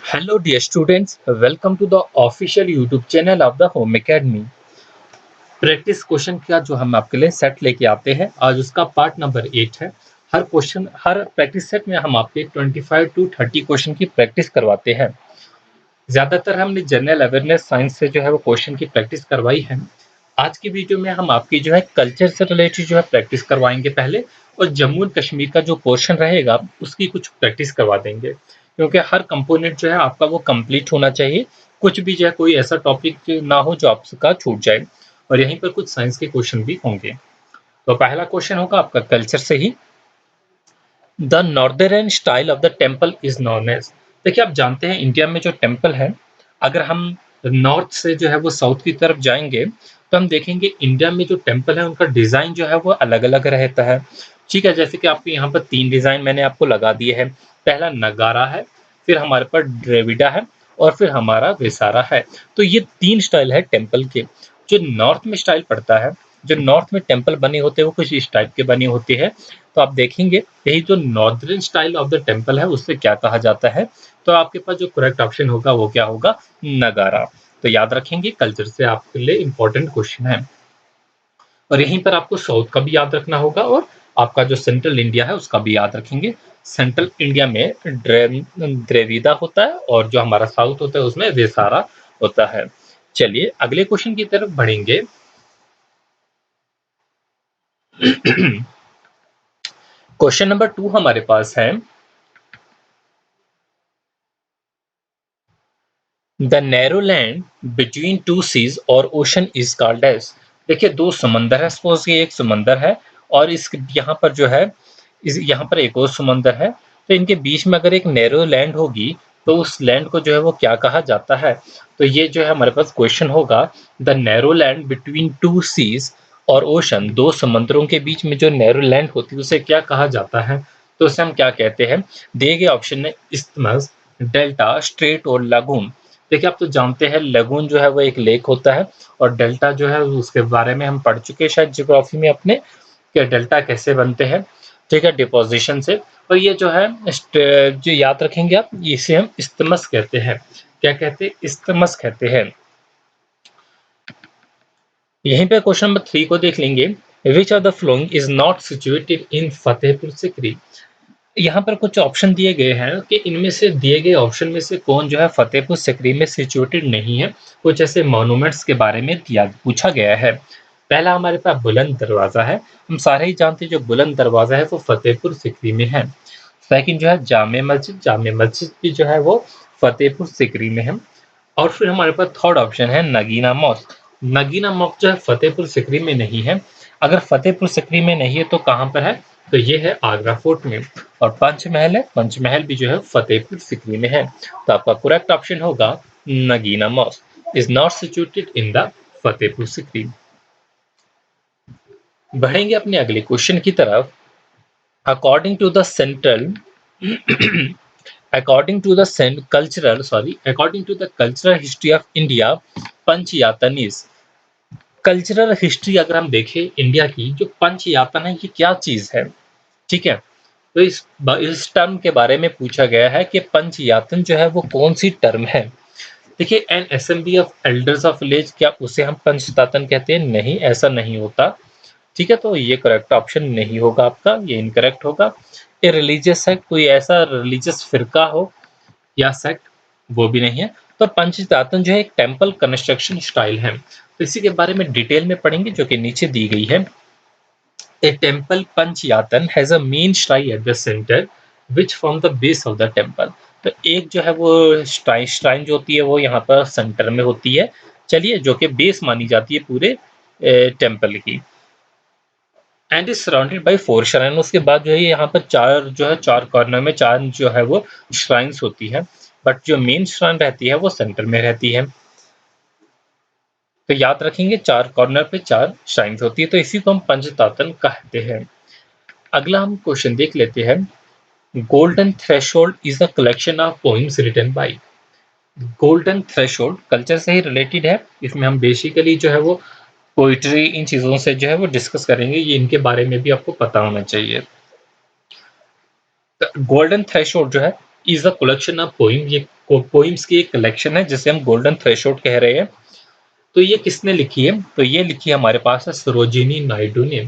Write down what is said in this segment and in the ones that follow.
Hello dear students, welcome to the official YouTube channel of the Home Academy। Practice question का जो हम आपके लिए सेट लेके आते हैं, आज उसका पार्ट नंबर 8 है। हर प्रैक्टिस सेट में हम आपके 25 टू 30 क्वेश्चन की प्रैक्टिस करवाते हैं। ज़्यादातर हमने जनरल अवेयरनेस साइंस से जो है वो क्वेश्चन की प्रैक्टिस करवाई है। आज की वीडियो में हम आपकी जो है कल्चर से रिलेटेड जो है प्रैक्टिस करवाएंगे पहले, और जम्मू एंड कश्मीर का जो पोर्शन रहेगा उसकी कुछ प्रैक्टिस करवा देंगे, क्योंकि हर कंपोनेंट जो है आपका वो कंप्लीट होना चाहिए। कुछ भी जो है कोई ऐसा टॉपिक ना हो जो आपका छूट जाए, और यहीं पर कुछ साइंस के क्वेश्चन भी होंगे। तो पहला क्वेश्चन होगा आपका कल्चर से ही। The northern style of the temple is non age. देखिए, आप जानते हैं इंडिया में जो टेम्पल है, अगर हम नॉर्थ से जो है वो साउथ की तरफ जाएंगे तो हम देखेंगे इंडिया में जो टेम्पल है उनका डिजाइन जो है वो अलग अलग रहता है। ठीक है, जैसे कि आपको यहाँ पर 3 डिजाइन मैंने आपको लगा दिए हैं। पहला नगारा है, फिर हमारे पास द्रविड़ा है, और फिर हमारा विसारा है। तो ये 3 स्टाइल है टेम्पल के। जो नॉर्थ में स्टाइल पड़ता है, जो नॉर्थ में टेम्पल बने होते हैं वो कुछ इस टाइप के बने होते हैं। तो आप देखेंगे यही जो northern style of the temple है उससे क्या कहा जाता है। तो आपके पास जो करेक्ट ऑप्शन होगा वो क्या होगा, नगारा। तो याद रखेंगे, कल्चर से आपके लिए इंपॉर्टेंट क्वेश्चन है। और यहीं पर आपको साउथ का भी याद रखना होगा, और आपका जो सेंट्रल इंडिया है उसका भी याद रखेंगे। सेंट्रल इंडिया में द्रविड़ा होता है, और जो हमारा साउथ होता है उसमें वेसारा होता है। चलिए अगले क्वेश्चन की तरफ बढ़ेंगे। क्वेश्चन नंबर 2 हमारे पास है, the narrow land between two seas और ओशन इज कॉल्ड एज। देखिए, दो समंदर है, सपोज कि एक समंदर है और इस यहाँ पर जो है इस यहाँ पर एक और समंदर है। तो इनके बीच में अगर एक नैरो लैंड होगी तो उस लैंड को जो है वो क्या कहा जाता है। तो ये जो है हमारे पास क्वेश्चन होगा, the narrow land between two seas और ओशन, दो समंदरों के बीच में जो नैरो लैंड होती है उसे क्या कहा जाता है। तो उसे हम क्या कहते हैं। दिए गए ऑप्शन में इस्थमस, डेल्टा, स्ट्रेट और लागून। देखिए, आप तो जानते हैं लगून जो है वो एक लेक होता है, और डेल्टा जो है उसके बारे में हम पढ़ चुके हैं शायद ज्योग्राफी में अपने, कि डेल्टा कैसे बनते हैं। ठीक है, डिपोजिशन से। और ये जो है जो याद रखेंगे आप, इसे हम इस्थमस कहते हैं। क्या कहते हैं, इस्थमस कहते हैं। यहीं पे क्वेश्चन नंबर 3 को देख लेंगे। विच of the following is not situated इन फतेहपुर सिकरी। यहाँ पर कुछ ऑप्शन दिए गए हैं कि इनमें से दिए गए ऑप्शन में से कौन जो है फतेहपुर सिकरी में सिचुएटेड नहीं है। कुछ ऐसे मॉन्यूमेंट्स के बारे में पूछा गया है। पहला हमारे पास बुलंद दरवाजा है। हम सारे ही जानते हैं जो बुलंद दरवाजा है वो फतेहपुर सिकरी में है। सेकंड जो है जामे मस्जिद भी जो है वो फतेहपुर सिकरी में है। और फिर हमारे पास थर्ड ऑप्शन है नगीना मॉस्क। नगीना मॉस्क जो है फतेहपुर सिकरी में नहीं है। अगर फतेहपुर सिकरी में नहीं है तो कहाँ पर है। तो ये है आगरा फोर्ट में। और पंचमहल है, पंचमहल भी जो है फतेहपुर सिकरी में है। तो आपका करेक्ट ऑप्शन होगा Nagina mosque is not situated in the Fatehpur Sikri. बढ़ेंगे अपने अगले क्वेश्चन की तरफ। According to the central according to the cultural history of India, panchayatan is. Cultural history अगर हम देखें इंडिया की, जो पंचयातन है ये क्या चीज है। ठीक है, तो इस टर्म के बारे में पूछा गया है कि पंचयातन जो है वो कौन सी टर्म है। देखिए, N assembly of elders of village, क्या उसे हम पंचयातन कहते हैं? नहीं, ऐसा नहीं होता। ठीक है, तो ये करेक्ट ऑप्शन नहीं होगा आपका, ये इनकरेक्ट होगा। ए रिलीजियस सेक्ट, कोई ऐसा रिलीजियस फिरका हो या सेक्ट, वो भी नहीं है। तो पंचयातन जो है एक टेम्पल कंस्ट्रक्शन स्टाइल है। तो इसी के बारे में डिटेल में पढ़ेंगे जो कि नीचे दी गई है। A temple Panchayatana has a main shrine at the centre which form the base of the temple. तो एक जो है वो श्राइन जो होती है वो यहाँ पर सेंटर में होती है। चलिए, जो कि बेस मानी जाती है पूरे टेम्पल की। And is surrounded by 4 shrine. उसके बाद जो है यहाँ पर चार कॉर्नर में चार जो है वो श्राइन्स होती है, बट जो मेन श्राइन रहती है वो सेंटर में रहती है। तो याद रखेंगे, चार कॉर्नर पे चार श्राइन्स होती है, तो इसी को हम पंचतातन कहते हैं। अगला हम क्वेश्चन देख लेते हैं। Golden threshold is a collection of poems written by. Golden threshold culture से ही रिलेटेड है। इसमें हम बेसिकली जो है वो पोइट्री, इन चीजों से जो है वो डिस्कस करेंगे। ये इनके बारे में भी आपको पता होना चाहिए। गोल्डन थ्रेशोल्ड जो है is a collection of poem, ये पोइम्स की एक कलेक्शन है जिसे हम गोल्डन थ्रेशोल्ड कह रहे हैं। तो ये किसने लिखी है? तो ये लिखी है हमारे पास है सरोजिनी नायडू ने।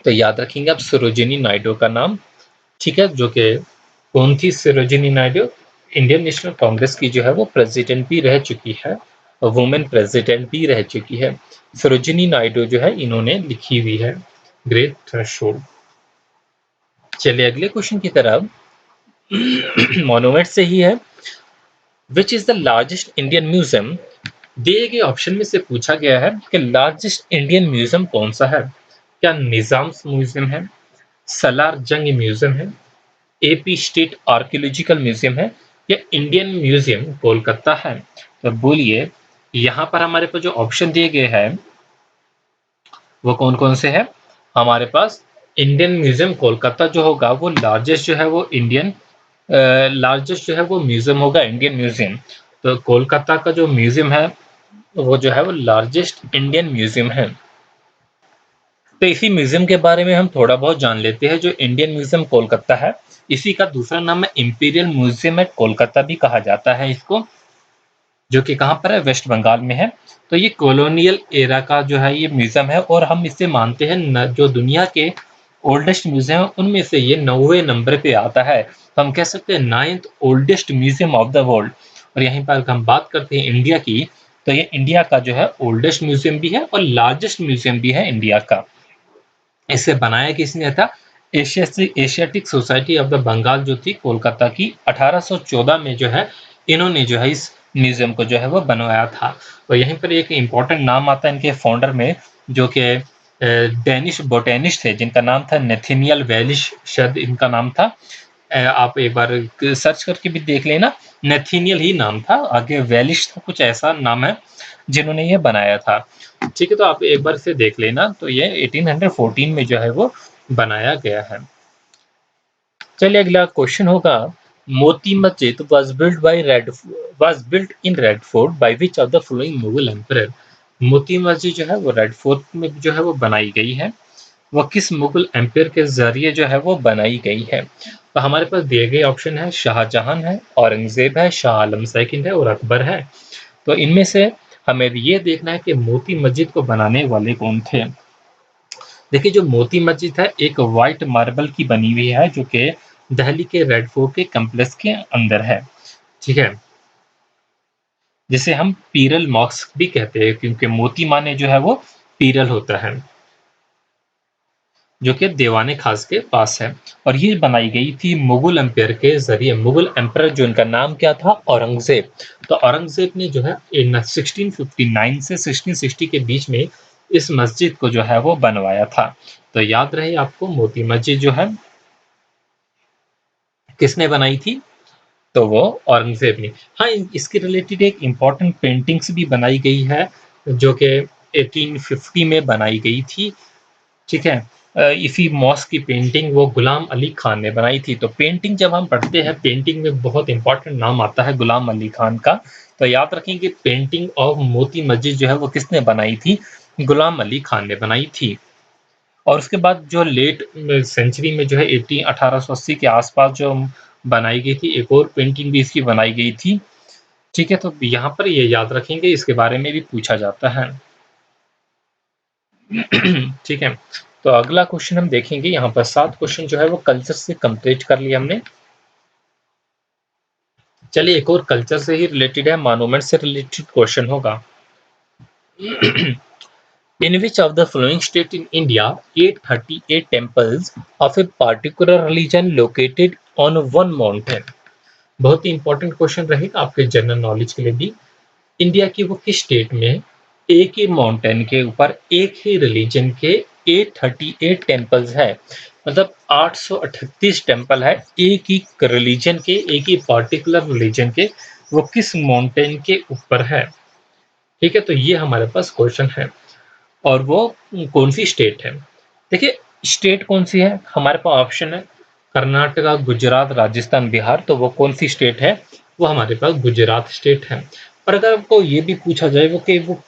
तो याद रखेंगे आप सरोजिनी नायडू का नाम, ठीक है, जो कि कौन थी सरोजिनी नायडू? इंडियन नेशनल कांग्रेस की जो है वो प्रेसिडेंट भी रह चुकी है, वुमेन प्रेसिडेंट भी रह चुकी है। सरोजिनी नायडू जो है इन्होंने लिखी हुई है ग्रेट थ्रेशोल्ड। चलिए अगले क्वेश्चन की तरफ। मॉन्यूमेंट से ही है। Which is the largest Indian museum? दिए गए ऑप्शन में से पूछा गया है कि लार्जेस्ट इंडियन म्यूजियम कौन सा है। क्या निजाम म्यूजियम है, सलार जंग म्यूजियम है, एपी स्टेट आर्कियोलॉजिकल म्यूजियम है, या इंडियन म्यूजियम कोलकाता है? तो बोलिए, यहाँ पर हमारे पास जो ऑप्शन दिए गए हैं वो कौन कौन से हैं? हमारे पास इंडियन म्यूजियम कोलकाता जो होगा वो लार्जेस्ट जो है वो लार्जेस्ट जो है वो म्यूजियम होगा, इंडियन म्यूजियम। तो कोलकाता का जो म्यूजियम है वो जो है वो लार्जेस्ट इंडियन म्यूजियम है। तो इसी म्यूजियम के बारे में हम थोड़ा बहुत जान लेते हैं। जो इंडियन म्यूजियम कोलकाता है, इसी का दूसरा नाम है इंपीरियल म्यूजियम एट कोलकाता भी कहा जाता है इसको, जो कि कहाँ पर है? वेस्ट बंगाल में है। तो ये कॉलोनियल एरा का जो है ये म्यूजियम है और हम इसे मानते हैं जो दुनिया के ओल्डेस्ट म्यूजियम है उनमें से ये 90वें नंबर पे आता है। तो हम कह सकते हैं 9th oldest museum of the world. और यहीं पर हम बात करते हैं इंडिया की, तो ये इंडिया का जो है ओल्डेस्ट म्यूजियम भी है और लार्जेस्ट म्यूजियम भी है इंडिया का। इसे बनाया किसने था? Asiatic Society of the Bengal जो थी कोलकाता की, 1814 में जो है इन्होंने जो है इस म्यूजियम को जो है वो बनवाया था। तो यहीं पर एक इम्पोर्टेंट नाम आता है इनके फाउंडर में, जो कि डेनिश बोटेनिस्ट थे जिनका नाम था नेथेनियल वेलिश, शायद इनका नाम था। आप एक बार सर्च करके भी देख लेना, नेथेनियल ही नाम था, आगे वेलिश था, कुछ ऐसा नाम है जिन्होंने ये बनाया था। ठीक है, तो आप एक बार इसे देख लेना। तो ये 1814 में जो है वो बनाया गया है। चलिए अगला क्वेश्चन होगा, Moti Masjid was built in Red Fort by which of the following Mughal emperor? Moti Masjid जो है वो रेड फोर्ट में जो है वो बनाई गई है, वह किस मुगल एम्पायर के जरिए जो है वो बनाई गई है? तो हमारे पास दिए गए ऑप्शन है शाहजहां है, औरंगजेब है, शाह आलम सेकंड है और अकबर है। तो इनमें से हमें ये देखना है कि मोती मस्जिद को बनाने वाले कौन थे। देखिए, जो मोती मस्जिद है एक वाइट मार्बल की बनी हुई है जो कि दिल्ली के रेड फोर्ट के कम्प्लेक्स के अंदर है, ठीक है, जिसे हम पीरल मॉस्क भी कहते हैं क्योंकि मोती माने जो है वो पीरल होता है, जो कि दीवाने खास के पास है। और ये बनाई गई थी मुगल एम्पायर के जरिए। मुगल एम्पायर जो इनका नाम क्या था? औरंगजेब। तो औरंगजेब ने जो है इन 1659 से 1660 के बीच में इस मस्जिद को जो है वो बनवाया था। तो याद रहे आपको, मोती मस्जिद जो है किसने बनाई थी? तो वो औरंगजेब ने। हाँ, इसके रिलेटेड एक इम्पॉर्टेंट पेंटिंग्स भी बनाई गई है जो कि 1850 में बनाई गई थी, ठीक है। इसी मॉस्क की पेंटिंग वो गुलाम अली खान ने बनाई थी। तो पेंटिंग जब हम पढ़ते हैं, पेंटिंग में बहुत इंपॉर्टेंट नाम आता है गुलाम अली खान का। तो याद रखें कि पेंटिंग ऑफ मोती मस्जिद जो है वो किसने बनाई थी? गुलाम अली खान ने बनाई थी। और उसके बाद जो लेट सेंचुरी में जो है 1880 के आसपास जो बनाई गई थी, एक और पेंटिंग भी इसकी बनाई गई थी, ठीक है। तो यहाँ पर ये याद रखेंगे, इसके बारे में भी पूछा जाता है। ठीक है, तो अगला क्वेश्चन हम देखेंगे। यहाँ पर 7 क्वेश्चन जो है वो कल्चर से कंप्लीट कर लिया हमने। चलिए एक और कल्चर से ही रिलेटेड है, मॉन्यूमेंट से रिलेटेड क्वेश्चन होगा। In which of the following state in India 838 temples of a particular religion located on one mountain? बहुत ही इंपॉर्टेंट क्वेश्चन रहेगा आपके जनरल नॉलेज के लिए भी। इंडिया की वो किस स्टेट में एक ही माउंटेन के ऊपर एक ही रिलीजन के 838 टेम्पल्स है, मतलब 838 टेम्पल है एक ही रिलीजन के, एक ही पार्टिकुलर रिलीजन के, वो किस माउंटेन के ऊपर है? ठीक है, तो ये हमारे पास क्वेश्चन है और वो कौन सी स्टेट है। देखिए, स्टेट कौन सी है, हमारे पास ऑप्शन है कर्नाटका, गुजरात, राजस्थान, बिहार। तो वो कौन सी स्टेट है? वो हमारे पास गुजरात स्टेट है। और अगर आपको ये भी पूछा जाए वो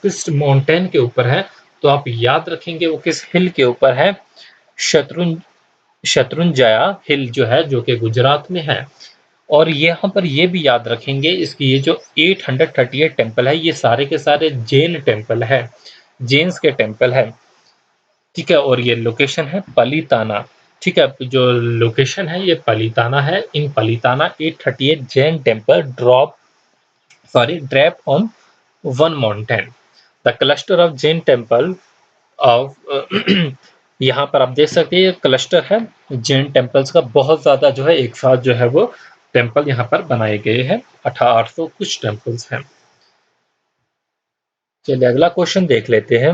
किस माउंटेन के ऊपर है, तो आप याद रखेंगे वो किस हिल के ऊपर है। शत्रुंजया हिल जो है, जो कि गुजरात में है। और यहाँ पर ये भी याद रखेंगे इसकी ये जो 838 टेम्पल है ये सारे के सारे जैन टेम्पल है, जैन्स के टेम्पल है, ठीक है। और ये लोकेशन है पलिताना, ठीक है। जो लोकेशन है ये पलिताना है। In Palitana 838 Jain temple drape on one mountain the cluster of Jain temple of यहाँ पर आप देख सकते हैं ये क्लस्टर है जैन टेम्पल्स का, बहुत ज्यादा जो है एक साथ जो है वो टेम्पल यहाँ पर बनाए गए हैं, 800 कुछ टेम्पल्स हैं। चलिए अगला क्वेश्चन देख लेते हैं।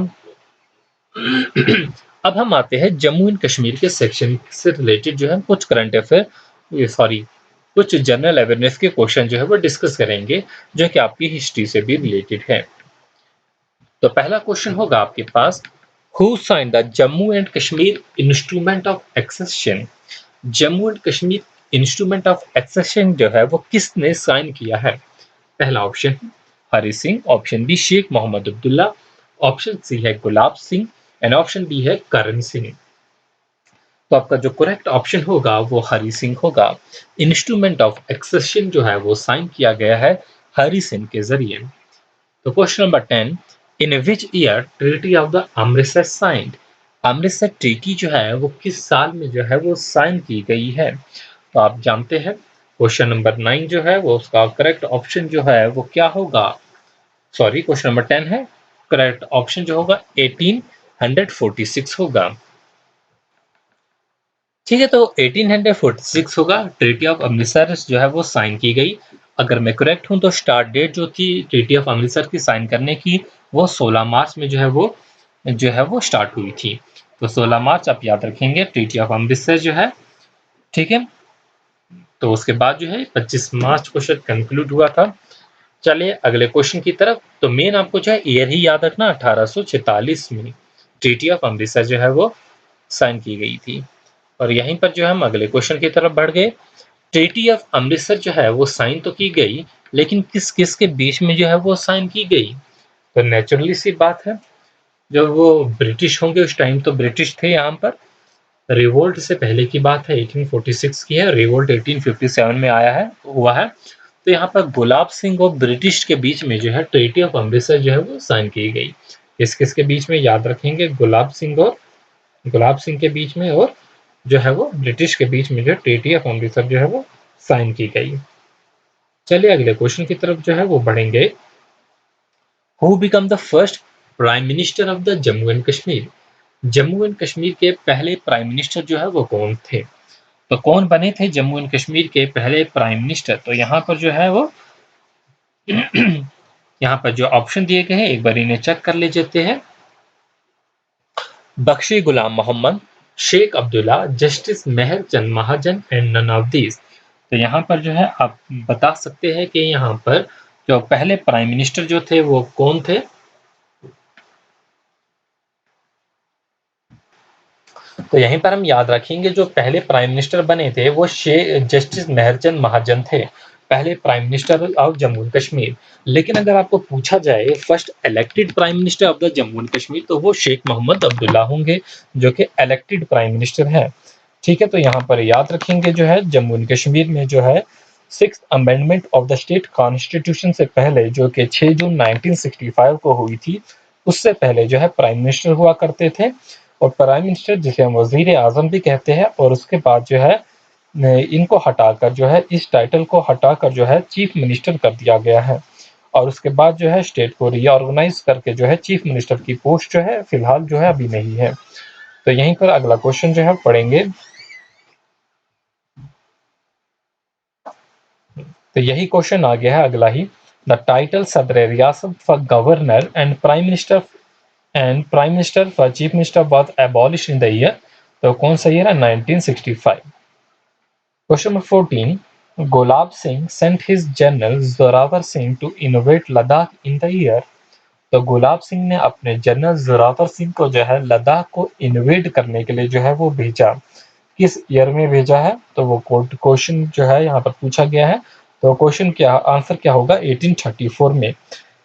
अब हम आते हैं जम्मू एंड कश्मीर के सेक्शन से रिलेटेड जो है कुछ करंट अफेयर कुछ जनरल अवेयरनेस के क्वेश्चन जो है वो डिस्कस करेंगे जो कि आपकी हिस्ट्री से भी रिलेटेड है। तो पहला क्वेश्चन होगा आपके पास, who sign the Jammu and Kashmir instrument of accession. Jammu and Kashmir instrument of accession जो है वो किसने साइन किया है? पहला option Hari Singh, option B Sheikh Mohammad Abdullah, option C है Gulab Singh and option D है करण सिंह। तो आपका जो करेक्ट ऑप्शन होगा वो हरि सिंह होगा। इंस्ट्रूमेंट ऑफ एक्सेशन जो है वो साइन किया गया है हरि सिंह के जरिए। तो question number 10, in which year treaty of the Amritsar signed. Amritsar treaty जो है वो किस साल में जो है वो साइन की गई है? तो आप जानते हैं क्वेश्चन नंबर 9 जो है वो उसका करेक्ट ऑप्शन जो है वो क्या होगा? सॉरी, क्वेश्चन नंबर 10 है, करेक्ट ऑप्शन जो होगा 1846 होगा। ठीक है, तो 1846 होगा, ट्रीटी ऑफ अमृतसर जो है वो साइन की गई। अगर मैं करेक्ट हूं तो स्टार्ट डेट जो थी ट्रीटी ऑफ अमृतसर की साइन करने की वो 16 मार्च में जो है वो स्टार्ट हुई थी। तो 16 मार्च आप याद रखेंगे ट्रीटी ऑफ अमृतसर जो है, ठीक है। तो उसके बाद जो है 25 मार्च को शायद कंक्लूड हुआ था। चलिए अगले क्वेश्चन की तरफ। तो मेन आपको जो है ईयर ही याद रखना, 1846 में ट्रीटी ऑफ अमृतसर जो है वो साइन की गई थी। और यहीं पर जो है हम अगले क्वेश्चन की तरफ बढ़ गए। ट्रीटी ऑफ अमृतसर जो है वो साइन तो की गई, लेकिन किस किस के बीच में जो है वो साइन की गई? तो नेचुरली सी बात है, जब वो ब्रिटिश होंगे उस टाइम तो ब्रिटिश थे यहाँ पर। रिवोल्ट से पहले की बात है, 1846 की है, रिवोल्ट 1857 में आया है, हुआ है। तो यहाँ पर गुलाब सिंह और ब्रिटिश के बीच में जो है ट्रीटी ऑफ अमृतसर जो है वो साइन की गई। किस किस के बीच में याद रखेंगे, गुलाब सिंह के बीच में और जो है वो ब्रिटिश के बीच में जो ट्रीटी ऑफ अमृतसर जो है वो साइन की गई। चलिए अगले क्वेश्चन की तरफ जो है वो बढ़ेंगे। Who become the first prime minister of the Jammu and Kashmir. Jammu and Kashmir के पहले प्राइम मिनिस्टर जो है वो कौन थे? तो कौन बने थे जम्मू एंड कश्मीर के पहले प्राइम मिनिस्टर? तो यहाँ पर जो है वो यहाँ पर जो ऑप्शन दिए गए हैं एक बार इन्हें चेक कर ले लेते हैं। Bakshi Ghulam Mohammad, Sheikh Abdullah, justice Mehr Chand Mahajan and none of these. तो यहाँ पर जो है आप बता सकते हैं कि यहाँ पर जो पहले प्राइम मिनिस्टर जो थे वो कौन थे? तो यहीं पर हम याद रखेंगे जो पहले प्राइम मिनिस्टर बने थे वो जस्टिस मेहरचंद महाजन थे, पहले prime minister of Jammu and Kashmir. लेकिन अगर आपको पूछा जाए first elected prime minister of the Jammu and Kashmir तो वो शेख मोहम्मद अब्दुल्ला होंगे, जो कि इलेक्टेड प्राइम मिनिस्टर है। ठीक है, तो यहाँ पर याद रखेंगे जो है जम्मू एंड कश्मीर में जो है 6th amendment of the state constitution से पहले जो कि 6 जून 1965 को हुई थी, उससे पहले जो है प्राइम मिनिस्टर हुआ करते थे। और प्राइम मिनिस्टर जिसे हम वजीर आजम भी कहते हैं, और उसके बाद जो है इनको हटाकर जो है इस टाइटल को हटाकर जो है चीफ मिनिस्टर कर दिया गया है। और उसके बाद जो है स्टेट को रीऑर्गेनाइज करके जो है चीफ मिनिस्टर की पोस्ट जो है फिलहाल जो है अभी नहीं है। तो यहीं पर अगला क्वेश्चन जो है पढ़ेंगे। तो यही क्वेश्चन आ गया है अगला ही। The title Sadar Riyasat for governor and prime minister for chief minister was abolish in the year. तो कौन सा ईयर है? 1965। Question number 14, Gulab Singh sent his general Zorawar Singh to innovate Ladakh in the year. तो गुलाब सिंह ने अपने जनरल जोरावर सिंह को जो है लद्दाख को इनोवेट करने के लिए जो है वो भेजा। किस ईयर में भेजा है? तो वो क्वेश्चन जो है यहाँ पर पूछा गया है। तो क्वेश्चन क्या आंसर क्या होगा? 1834 में।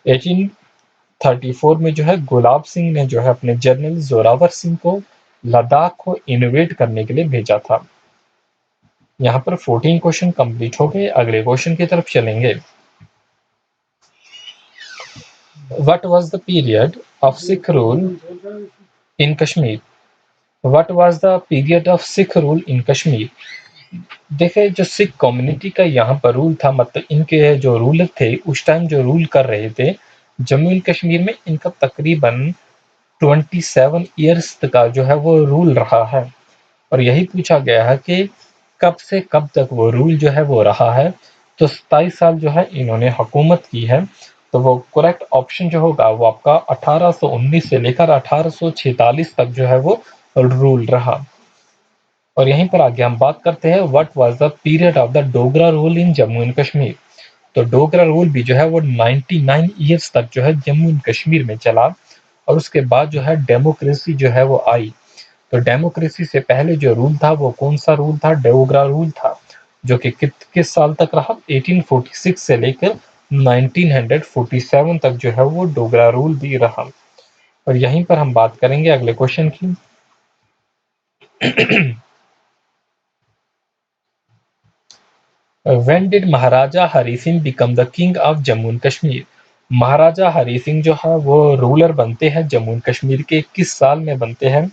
1834 में जो है गुलाब सिंह ने जो है अपने जनरल जोरावर सिंह को लद्दाख को इनोवेट करने के लिए भेजा था। यहाँ पर 14 क्वेश्चन कंप्लीट हो गए। अगले क्वेश्चन की तरफ चलेंगे। What was the period of Sikh rule in Kashmir? What was the period of Sikh rule in Kashmir? देखे जो सिख कम्युनिटी का यहाँ पर रूल था, मतलब इनके जो रूलर थे उस टाइम जो रूल कर रहे थे जम्मू एंड कश्मीर में, इनका तकरीबन 27 ईयर्स का जो है वो रूल रहा है। और यही पूछा गया है कि कब से कब तक वो रूल जो है वो रहा है। तो 27 साल जो है इन्होंने हुकूमत की है। तो वो करेक्ट ऑप्शन जो होगा वो आपका 1819 से लेकर 1846 तक जो है वो रूल रहा। और यहीं पर आगे हम बात करते हैं what was the period of the Dogra rule in Jammu and Kashmir. तो डोगरा रूल भी जो है वो 99 ईयर्स तक जो है जम्मू एंड कश्मीर में चला। और उसके बाद जो है डेमोक्रेसी जो है वो आई। तो डेमोक्रेसी से पहले जो रूल था वो कौन सा रूल था? डोगरा रूल था, जो कि किस साल तक रहा? 1846 से लेकर 1947 तक जो है वो डोगरा रूल भी रहा। और यहीं पर हम बात करेंगे अगले क्वेश्चन की। When did Maharaja Hari Singh become the king of Jammu and Kashmir? Maharaja Hari Singh जो है वो रूलर बनते हैं जम्मू एंड कश्मीर के किस साल में बनते हैं?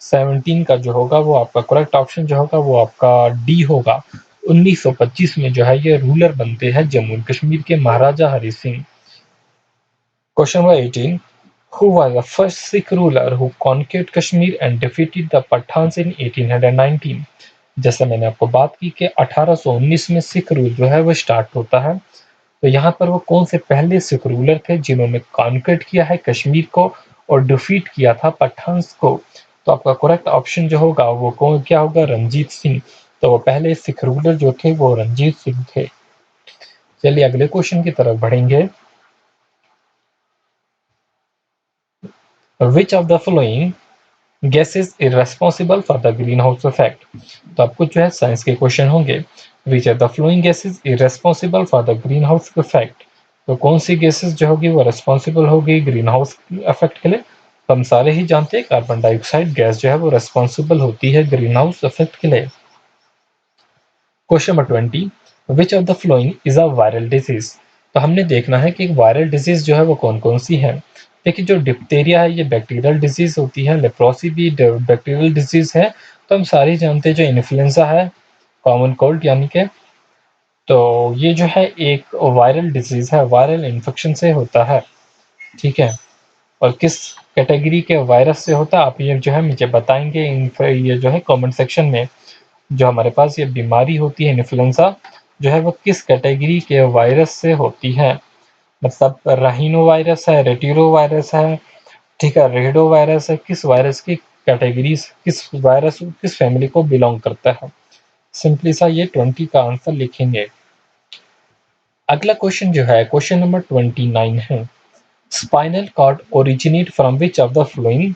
17 का जो होगा वो आपका करेक्ट ऑप्शन जो होगा वो आपका डी होगा। 1925 में जो है ये रूलर बनते हैं जम्मू एंड कश्मीर के Maharaja Hari Singh. Question number 18, who was the first Sikh ruler who conquered Kashmir and defeated the Pathans in 1819? जैसे मैंने आपको बात की कि 1819 में सिख रूल जो है वो स्टार्ट होता है। तो यहाँ पर वो कौन से पहले सिख रूलर थे जिन्होंने कॉन्क्रीट किया है कश्मीर को और डिफीट किया था पठान्स को? तो आपका करेक्ट ऑप्शन जो होगा वो कौन क्या होगा? रंजीत सिंह। तो वो पहले सिख रूलर जो थे वो रंजीत सिंह थे। चलिए अगले क्वेश्चन की तरफ बढ़ेंगे। विच of the following gases is responsible for the green house effect? तो आपको जो है साइंस के क्वेश्चन होंगे। विच of the flowing gases is responsible for the green house effect? तो कौन सी गैसेस जो होगी वो रेस्पॉन्सिबल होगी ग्रीन हाउस इफेक्ट के लिए? तो हम सारे ही जानते हैं कार्बन डाइऑक्साइड गैस जो है वो रेस्पॉन्सिबल होती है ग्रीन हाउस इफेक्ट के लिए। Question number 20, which of the following is a viral disease? तो हमने देखना है कि वायरल डिजीज जो है वो कौन कौन सी है। देखिए जो डिप्थेरिया है ये बैक्टीरियल डिजीज होती है, लेप्रोसी भी बैक्टीरियल डिजीज है। तो हम सारे जानते हैं जो इन्फ्लुएंजा है, कॉमन कोल्ड यानी कि, तो ये जो है एक वायरल डिजीज है, वायरल इन्फेक्शन से होता है। ठीक है, और किस कैटेगरी के वायरस से होता है आप ये जो है मुझे बताएंगे ये जो है कमेंट सेक्शन में। जो हमारे पास ये बीमारी होती है इन्फ्लुएंजा जो है वो किस कैटेगरी के वायरस से होती है? मतलब राइनो वायरस है, रेटिनो वायरस है, ठीक है, रेडो वायरस है, किस वायरस की कैटेगरी, किस वायरस किस फैमिली को बिलोंग करता है? सिंपली सा ये 20 का आंसर लिखेंगे। अगला क्वेश्चन जो है क्वेश्चन नंबर 29 है। Spinal cord originate from which of the following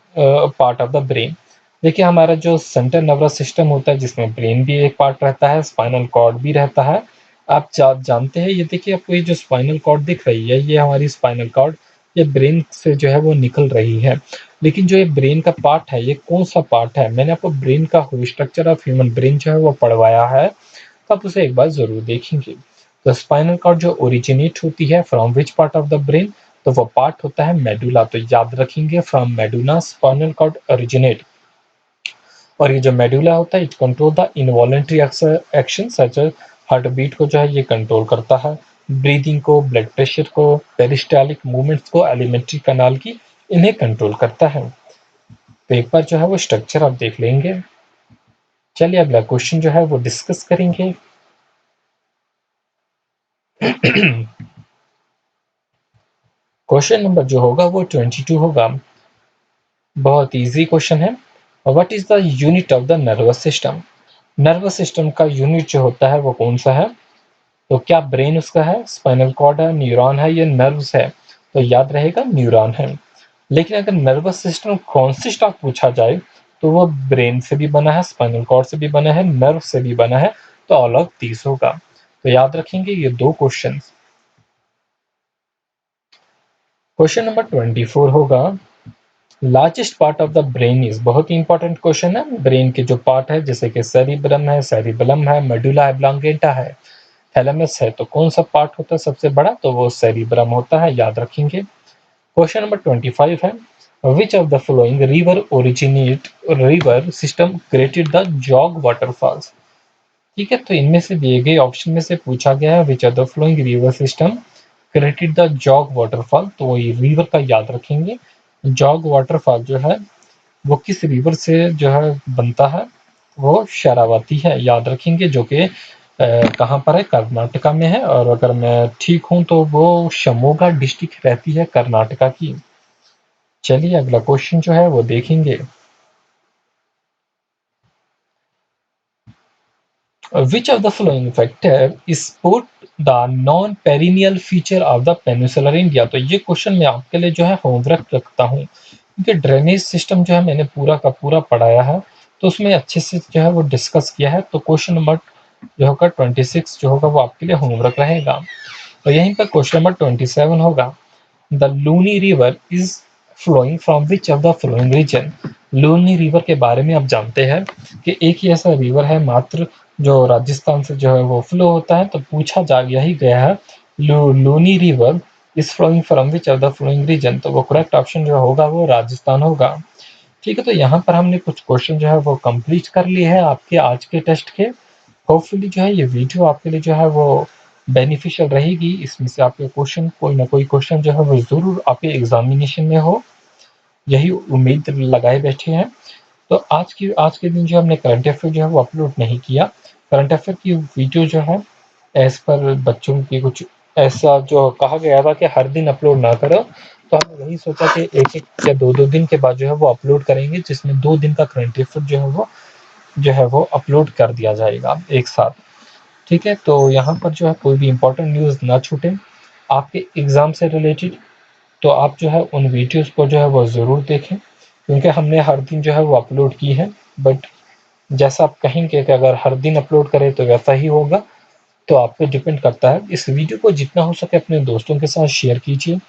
part of the brain? देखिए हमारा जो सेंट्रल नर्वस सिस्टम होता है जिसमें ब्रेन भी एक पार्ट रहता है, स्पाइनल कॉर्ड भी रहता है। आप जानते हैं, ये देखिए आपको ये जो स्पाइनल कॉर्ड दिख रही है ये हमारी स्पाइनल कॉर्ड ये ब्रेन से जो है वो निकल रही है। लेकिन जो ये ब्रेन का पार्ट है ये कौन सा पार्ट है? मैंने आपको ब्रेन का स्ट्रक्चर ऑफ ह्यूमन ब्रेन जो है वो पढ़वाया है, तो आप उसे एक बार जरूर देखेंगे। तो स्पाइनल कॉर्ड जो ओरिजिनेट होती है from which part of the brain? तो वो पार्ट होता है मेडुला। तो याद रखेंगे from medulla spinal cord originate. और ये जो मेडुला होता है it control the involuntary action such as heart beat को जो है ये कंट्रोल करता है, ब्रीदिंग को, ब्लड प्रेशर को, पेरिस्टालिक मूवमेंट्स को, एलिमेंट्री कनाल की, इन्हें कंट्रोल करता है। तो एक बार जो है वो स्ट्रक्चर आप देख लेंगे। चलिए अगला क्वेश्चन जो है वो डिस्कस करेंगे। क्वेश्चन नंबर जो होगा वो 22 होगा। बहुत इजी क्वेश्चन है। What is the unit of the nervous system? Nervous system का यूनिट जो होता है वो कौन सा है? तो क्या ब्रेन उसका है, स्पाइनल कॉर्ड है, न्यूरॉन है, या नर्व्स है? तो याद रहेगा न्यूरॉन है। लेकिन अगर नर्वस सिस्टम कॉन्सिस्ट ऑफ पूछा जाए तो वो ब्रेन से भी बना है, स्पाइनल कॉर्ड से भी बना है, नर्व से भी बना है। तो ऑल ऑफ 30 होगा। तो याद रखेंगे ये दो क्वेश्चन। क्वेश्चन नंबर 24 होगा। Largest part of the brain is, बहुत ही इंपॉर्टेंट क्वेश्चन है। ब्रेन के जो पार्ट है जैसे कि सेरिब्रम है, मेडुला ऑब्लांगेटा है, थैलेमस है, तो कौन सा पार्ट होता है सबसे बड़ा, तो वो सेरिब्रम होता है, याद रखेंगे। क्वेश्चन नंबर 25 है, विच of the following river system created the jog waterfalls. ठीक है, तो इनमें से दिए गए ऑप्शन में से पूछा गया है विच of the flowing river system created the jog waterfall, तो ये रिवर का याद रखेंगे। जॉग वाटरफॉल जो है वो किस रिवर से जो है बनता है, वो शरावती है, याद रखेंगे, जो कि कहाँ पर है, कर्नाटका में है, और अगर मैं ठीक हूँ तो वो शिमोगा डिस्ट्रिक्ट रहती है कर्नाटका की। चलिए अगला क्वेश्चन जो है वो देखेंगे। Which of the following factor support the non-perennial feature of the peninsular India? तो ये क्वेश्चन मैं आपके लिए जो है होमवर्क रखता हूँ, क्योंकि ड्रेनेज सिस्टम जो है मैंने पूरा का पूरा पढ़ाया है, तो उसमें अच्छे से जो है वो डिस्कस किया है। तो क्वेश्चन नंबर जो होगा 26 जो होगा वो आपके लिए होमवर्क रहेगा। और यहीं पर क्वेश्चन नंबर 27 होगा, the Luni river is flowing from which of the following region. Luni river के बारे में आप जानते हैं कि एक ही ऐसा रिवर है मात्र जो राजस्थान से जो है वो फ्लो होता है, तो पूछा जा यही गया है Luni river is flowing from which of the following region, तो वो करेक्ट ऑप्शन जो होगा वो राजस्थान होगा। ठीक है, तो यहाँ पर हमने कुछ क्वेश्चन जो है वो कंप्लीट कर लिए हैं आपके आज के टेस्ट के। होपफुली जो है ये वीडियो आपके लिए जो है वो बेनिफिशियल रहेगी, इसमें से आपके क्वेश्चन कोई ना कोई क्वेश्चन जो है वो ज़रूर आपके एग्जामिनेशन में हो, यही उम्मीद लगाए बैठे हैं। तो आज के दिन जो हमने करंट अफेयर जो है वो अपलोड नहीं किया। करंट अफेयर की वीडियो जो है एज पर बच्चों की कुछ ऐसा जो कहा गया था कि हर दिन अपलोड ना करो, तो हमने वही सोचा कि एक एक या दो दो दिन के बाद जो है वो अपलोड करेंगे, जिसमें 2 दिन का करंट अफेयर जो है वो अपलोड कर दिया जाएगा एक साथ। ठीक है, तो यहाँ पर जो है कोई भी इम्पोर्टेंट न्यूज़ ना छूटे आपके एग्ज़ाम से रिलेटेड, तो आप जो है उन वीडियोस को जो है वो ज़रूर देखें, क्योंकि हमने हर दिन जो है वो अपलोड की है। बट जैसा आप कहेंगे कि अगर हर दिन अपलोड करें तो वैसा ही होगा, तो आप पे डिपेंड करता है। इस वीडियो को जितना हो सके अपने दोस्तों के साथ शेयर कीजिए,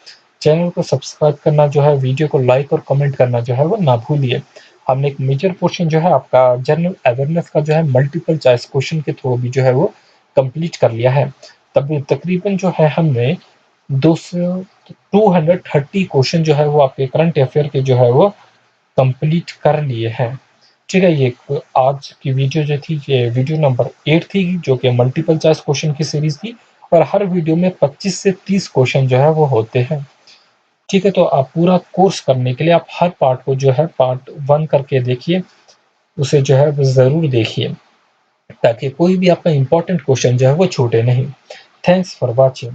चैनल को सब्सक्राइब करना जो है, वीडियो को लाइक और कमेंट करना जो है वो ना भूलिए। हमने एक मेजर पोर्शन जो है आपका जनरल अवेयरनेस का जो है मल्टीपल चॉइस क्वेश्चन के थ्रू भी जो है वो कंप्लीट कर लिया है। तब तकरीबन जो है हमने 200 230 क्वेश्चन जो है वो आपके करंट अफेयर के जो है वो कंप्लीट कर लिए हैं। ठीक है, ये आज की वीडियो जो थी ये वीडियो नंबर 8 थी, जो कि मल्टीपल चॉइस क्वेश्चन की सीरीज थी, और हर वीडियो में 25 से 30 क्वेश्चन जो है वो होते हैं। ठीक है, तो आप पूरा कोर्स करने के लिए आप हर पार्ट को जो है पार्ट 1 करके देखिए, उसे जो है वो ज़रूर देखिए, ताकि कोई भी आपका इम्पोर्टेंट क्वेश्चन जो है वो छूटे नहीं। Thanks for watching.